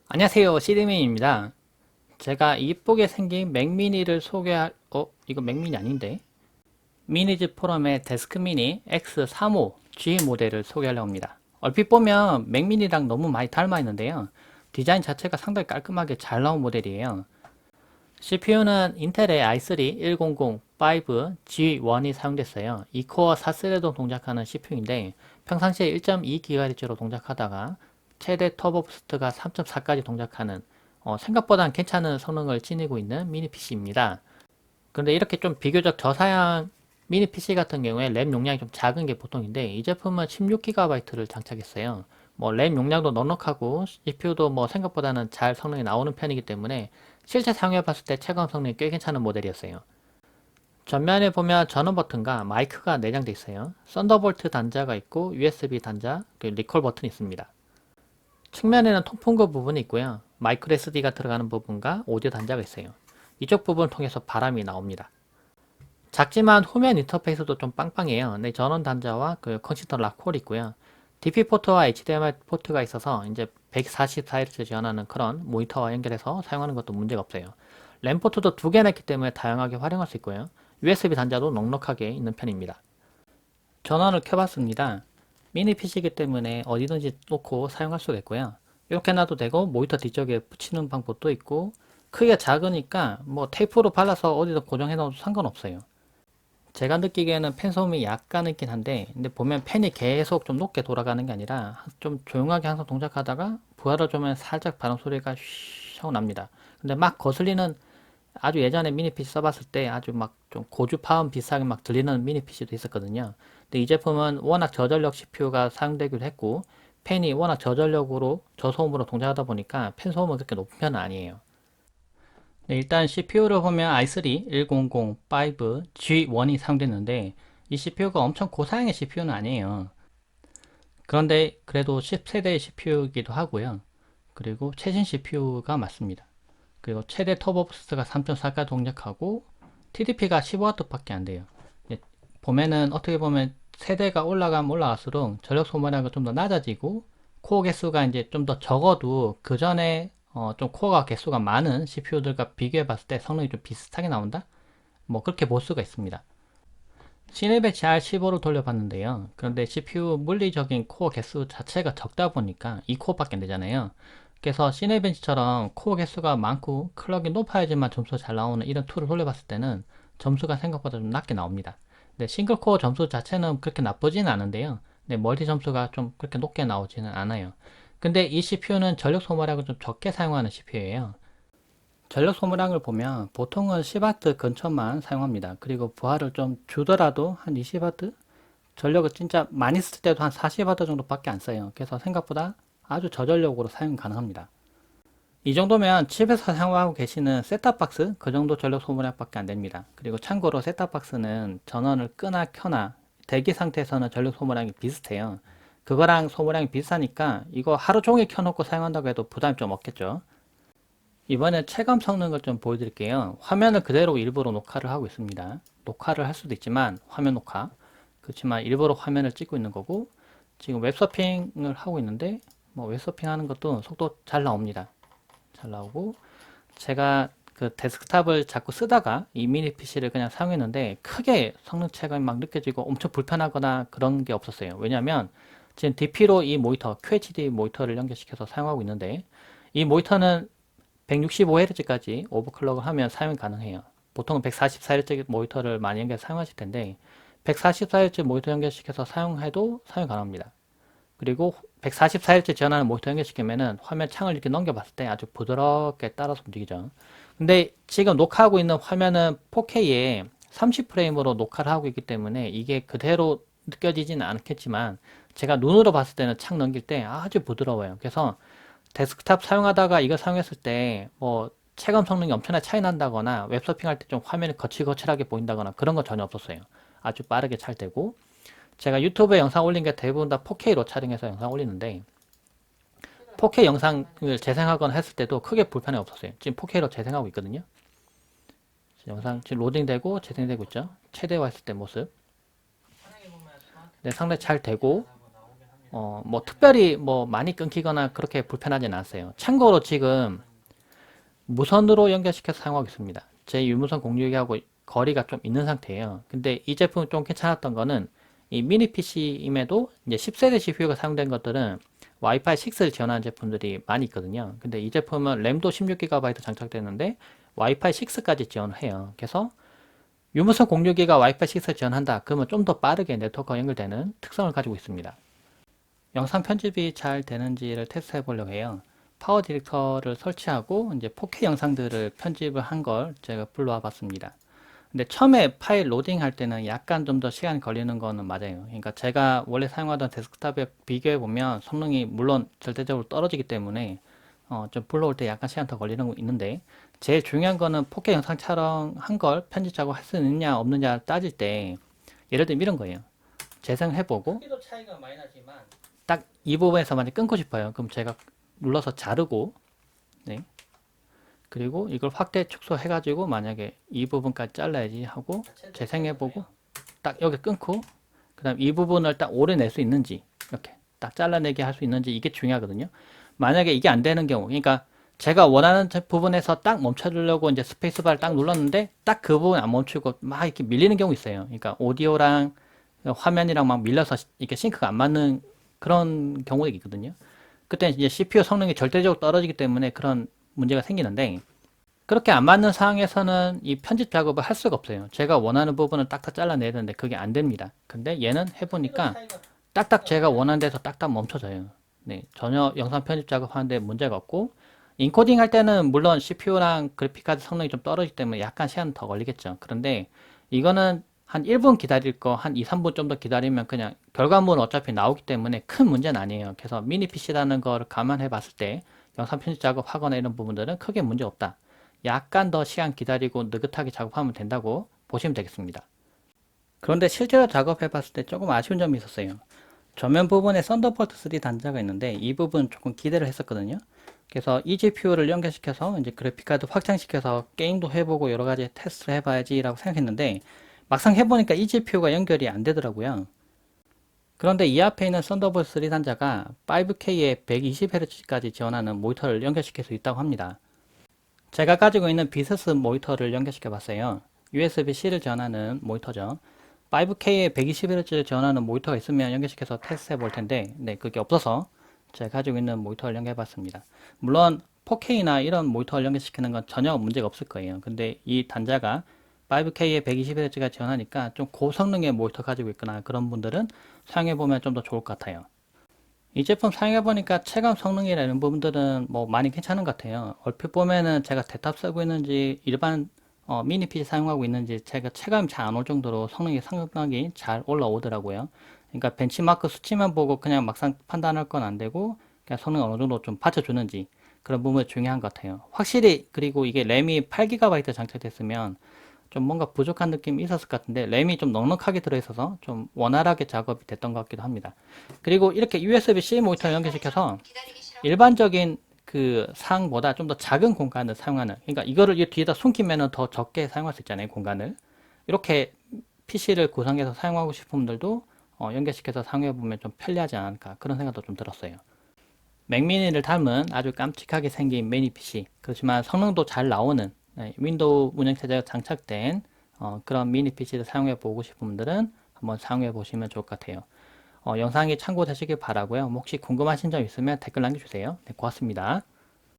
안녕하세요, 시드맨입니다. 제가 이쁘게 생긴 맥미니를 이거 맥미니 아닌데? 미니즈 포럼의 데스크 미니 X35G 모델을 소개하려고 합니다. 얼핏 보면 맥미니랑 너무 많이 닮아 있는데요. 디자인 자체가 상당히 깔끔하게 잘 나온 모델이에요. CPU는 인텔의 i3-1005G1이 사용됐어요. 2코어 4스레드 동작하는 CPU인데 평상시에 1.2GHz로 동작하다가 최대 터보 부스트가 3.4까지 동작하는 생각보다는 괜찮은 성능을 지니고 있는 미니 PC입니다. 그런데 이렇게 좀 비교적 저사양 미니 PC 같은 경우에 램 용량이 좀 작은 게 보통인데 이 제품은 16GB를 장착했어요. 뭐 램 용량도 넉넉하고 CPU도 뭐 생각보다는 잘 성능이 나오는 편이기 때문에 실제 사용해 봤을 때 체감 성능이 꽤 괜찮은 모델이었어요. 전면에 보면 전원 버튼과 마이크가 내장되어 있어요. 썬더볼트 단자가 있고 USB 단자, 그리고 리콜 버튼이 있습니다. 측면에는 통풍구 부분이 있고요. 마이크로 SD가 들어가는 부분과 오디오 단자가 있어요. 이쪽 부분을 통해서 바람이 나옵니다. 작지만 후면 인터페이스도 좀 빵빵해요. 네, 전원 단자와 그 컨시터 락홀이 있고요. DP 포트와 HDMI 포트가 있어서 이제 144Hz 지원하는 그런 모니터와 연결해서 사용하는 것도 문제가 없어요. 램 포트도 두 개나 있기 때문에 다양하게 활용할 수 있고요. USB 단자도 넉넉하게 있는 편입니다. 전원을 켜봤습니다. 미니 PC이기 때문에 어디든지 놓고 사용할 수가 있고요. 이렇게 놔도 되고 모니터 뒤쪽에 붙이는 방법도 있고 크기가 작으니까 뭐 테이프로 발라서 어디다 고정해 놓어도 상관없어요. 제가 느끼기에는 팬 소음이 약간 있긴 한데 근데 보면 팬이 계속 좀 높게 돌아가는 게 아니라 좀 조용하게 항상 동작하다가 부하를 주면 살짝 바람 소리가 쉬 하고 납니다. 근데 막 거슬리는 아주 예전에 미니 PC 써봤을 때 아주 막 좀 고주파음 비슷하게 막 들리는 미니 PC도 있었거든요. 근데 이 제품은 워낙 저전력 CPU가 사용되기도 했고 팬이 워낙 저전력으로 저소음으로 동작하다 보니까 팬 소음은 그렇게 높은 편은 아니에요. 네, 일단 CPU를 보면 i3-1005G1이 사용됐는데 이 CPU가 엄청 고사양의 CPU는 아니에요. 그런데 그래도 10세대의 CPU이기도 하고요. 그리고 최신 CPU가 맞습니다. 그리고 최대 터보 부스트가 3.4까지 동작하고 TDP가 15W밖에 안 돼요. 보면은 어떻게 보면 세대가 올라가면 올라갈수록 전력 소모량이 좀 더 낮아지고 코어 개수가 이제 좀 더 적어도 그 전에 좀 코어가 개수가 많은 CPU들과 비교해 봤을 때 성능이 좀 비슷하게 나온다? 뭐 그렇게 볼 수가 있습니다. 시네벤치 R15로 돌려봤는데요. 그런데 CPU 물리적인 코어 개수 자체가 적다 보니까 2코어밖에 안 되잖아요. 그래서 시네벤치처럼 코어 개수가 많고 클럭이 높아야지만 점수가 잘 나오는 이런 툴을 돌려봤을 때는 점수가 생각보다 좀 낮게 나옵니다. 근데 싱글 코어 점수 자체는 그렇게 나쁘진 않은데요. 근데 멀티 점수가 좀 그렇게 높게 나오지는 않아요. 근데 이 CPU는 전력 소모량을 좀 적게 사용하는 CPU예요. 전력 소모량을 보면 보통은 10W 근처만 사용합니다. 그리고 부하를 좀 주더라도 한 20W? 전력을 진짜 많이 쓸 때도 한 40W 정도밖에 안 써요. 그래서 생각보다 아주 저전력으로 사용 가능합니다. 이 정도면 집에서 사용하고 계시는 셋탑박스 그 정도 전력 소모량밖에 안 됩니다. 그리고 참고로 셋탑박스는 전원을 끄나 켜나 대기 상태에서는 전력 소모량이 비슷해요. 그거랑 소모량이 비슷하니까 이거 하루 종일 켜놓고 사용한다고 해도 부담이 좀 없겠죠. 이번에 체감 성능을 좀 보여드릴게요. 화면을 그대로 일부러 녹화를 하고 있습니다. 녹화를 할 수도 있지만 화면 녹화. 그렇지만 일부러 화면을 찍고 있는 거고 지금 웹서핑을 하고 있는데 뭐 웹서핑 하는 것도 속도 잘 나옵니다. 잘 나오고 제가 그 데스크탑을 자꾸 쓰다가 이 미니 PC를 그냥 사용했는데 크게 성능 차이가 막 느껴지고 엄청 불편하거나 그런 게 없었어요. 왜냐하면 지금 DP로 이 모니터 QHD 모니터를 연결시켜서 사용하고 있는데 이 모니터는 165Hz까지 오버클럭을 하면 사용이 가능해요. 보통 144Hz 모니터를 많이 연결 사용하실 텐데 144Hz 모니터 연결시켜서 사용해도 사용 가능합니다. 그리고 144Hz 지원하는 모니터 연결시키면은 화면 창을 이렇게 넘겨봤을 때 아주 부드럽게 따라서 움직이죠. 근데 지금 녹화하고 있는 화면은 4K에 30프레임으로 녹화를 하고 있기 때문에 이게 그대로 느껴지지는 않겠지만 제가 눈으로 봤을 때는 창 넘길 때 아주 부드러워요. 그래서 데스크탑 사용하다가 이거 사용했을 때 뭐 체감 성능이 엄청나게 차이 난다거나 웹서핑 할 때 좀 화면이 거칠거칠하게 보인다거나 그런 건 전혀 없었어요. 아주 빠르게 잘 되고 제가 유튜브에 영상 올린 게 대부분 다 4K로 촬영해서 영상 올리는데 4K 영상을 재생하거나 했을 때도 크게 불편이 없었어요. 지금 4K로 재생하고 있거든요. 영상 지금 로딩되고 재생되고 있죠. 최대화 했을 때 모습. 네, 상당히 잘 되고 뭐 특별히 뭐 많이 끊기거나 그렇게 불편하진 않았어요. 참고로 지금 무선으로 연결시켜서 사용하고 있습니다. 제 유무선 공유기하고 거리가 좀 있는 상태예요. 근데 이 제품 좀 괜찮았던 거는 이 미니 PC임에도 이제 10세대 CPU가 사용된 것들은 와이파이 6를 지원하는 제품들이 많이 있거든요. 근데 이 제품은 램도 16GB 장착되는데 와이파이 6까지 지원을 해요. 그래서 유무선 공유기가 와이파이 6를 지원한다. 그러면 좀 더 빠르게 네트워크가 연결되는 특성을 가지고 있습니다. 영상 편집이 잘 되는지를 테스트해 보려고 해요. 파워 디렉터를 설치하고 이제 4K 영상들을 편집을 한 걸 제가 불러와 봤습니다. 근데 처음에 파일 로딩 할 때는 약간 좀 더 시간이 걸리는 거는 맞아요. 그러니까 제가 원래 사용하던 데스크탑에 비교해 보면 성능이 물론 절대적으로 떨어지기 때문에 좀 불러올 때 약간 시간 더 걸리는 거 있는데 제일 중요한 거는 4K 영상 촬영한 걸 편집 작업 할 수 있느냐 없느냐 따질 때 예를 들면 이런 거예요. 재생해보고 크기도 차이가 많이 나지만 딱 이 부분에서 만약 끊고 싶어요. 그럼 제가 눌러서 자르고 네. 그리고 이걸 확대 축소 해가지고 만약에 이 부분까지 잘라야지 하고 재생해보고 딱 여기 끊고 그 다음 이 부분을 딱 오래 낼 수 있는지 이렇게 딱 잘라내게 할 수 있는지 이게 중요하거든요. 만약에 이게 안 되는 경우 그러니까 제가 원하는 부분에서 딱 멈춰주려고 이제 스페이스바를 딱 눌렀는데 딱 그 부분 안 멈추고 막 이렇게 밀리는 경우 있어요. 그러니까 오디오랑 화면이랑 막 밀려서 이렇게 싱크가 안 맞는 그런 경우가 있거든요. 그때 이제 CPU 성능이 절대적으로 떨어지기 때문에 그런 문제가 생기는데 그렇게 안 맞는 상황에서는 이 편집 작업을 할 수가 없어요. 제가 원하는 부분은 딱딱 잘라내야 되는데 그게 안 됩니다. 근데 얘는 해보니까 딱딱 제가 원하는 데서 딱딱 멈춰져요. 네, 전혀 영상 편집 작업하는데 문제가 없고 인코딩 할 때는 물론 CPU랑 그래픽카드 성능이 좀 떨어지기 때문에 약간 시간 더 걸리겠죠. 그런데 이거는 한 1분 기다릴 거 한 2, 3분 좀 더 기다리면 그냥 결과물은 어차피 나오기 때문에 큰 문제는 아니에요. 그래서 미니 PC라는 걸 감안해 봤을 때 영상 편집 작업하거나 이런 부분들은 크게 문제 없다. 약간 더 시간 기다리고 느긋하게 작업하면 된다고 보시면 되겠습니다. 그런데 실제로 작업해 봤을 때 조금 아쉬운 점이 있었어요. 전면 부분에 썬더볼트 3 단자가 있는데 이 부분 조금 기대를 했었거든요. 그래서 eGPU를 연결시켜서 이제 그래픽카드 확장시켜서 게임도 해보고 여러 가지 테스트를 해봐야지라고 생각했는데 막상 해보니까 eGPU가 연결이 안 되더라고요. 그런데 이 앞에 있는 썬더볼트 3 단자가 5K에 120Hz까지 지원하는 모니터를 연결시킬 수 있다고 합니다. 제가 가지고 있는 비스스 모니터를 연결시켜 봤어요. USB-C를 지원하는 모니터죠. 5K에 120Hz를 지원하는 모니터가 있으면 연결시켜서 테스트 해볼 텐데, 네, 그게 없어서 제가 가지고 있는 모니터를 연결해 봤습니다. 물론 4K나 이런 모니터를 연결시키는 건 전혀 문제가 없을 거예요. 근데 이 단자가 5K에 120Hz가 지원하니까 좀 고성능의 모니터 가지고 있거나 그런 분들은 사용해 보면 좀 더 좋을 것 같아요. 이 제품 사용해보니까 체감 성능이라는 부분들은 뭐 많이 괜찮은 것 같아요. 얼핏 보면은 제가 대탑 쓰고 있는지 일반 미니 PC 사용하고 있는지 제가 체감이 잘 안 올 정도로 성능이 상당히 잘 올라오더라고요. 그러니까 벤치마크 수치만 보고 그냥 막상 판단할 건 안 되고 그냥 성능 어느 정도 좀 받쳐주는지 그런 부분이 중요한 것 같아요. 확실히 그리고 이게 램이 8GB 장착됐으면 좀 뭔가 부족한 느낌이 있었을 것 같은데 램이 좀 넉넉하게 들어있어서 좀 원활하게 작업이 됐던 것 같기도 합니다. 그리고 이렇게 USB-C 모니터 연결시켜서 일반적인 그 상보다 좀 더 작은 공간을 사용하는 그러니까 이거를 이 뒤에다 숨기면 더 적게 사용할 수 있잖아요 공간을 이렇게 PC를 구성해서 사용하고 싶은 분들도 연결시켜서 사용해보면 좀 편리하지 않을까 그런 생각도 좀 들었어요. 맥미니를 닮은 아주 깜찍하게 생긴 미니 PC 그렇지만 성능도 잘 나오는 윈도우 운영체제가 장착된 그런 미니 PC를 사용해 보고 싶은 분들은 한번 사용해 보시면 좋을 것 같아요. 영상이 참고되시길 바라고요. 혹시 궁금하신 점 있으면 댓글 남겨주세요. 네, 고맙습니다.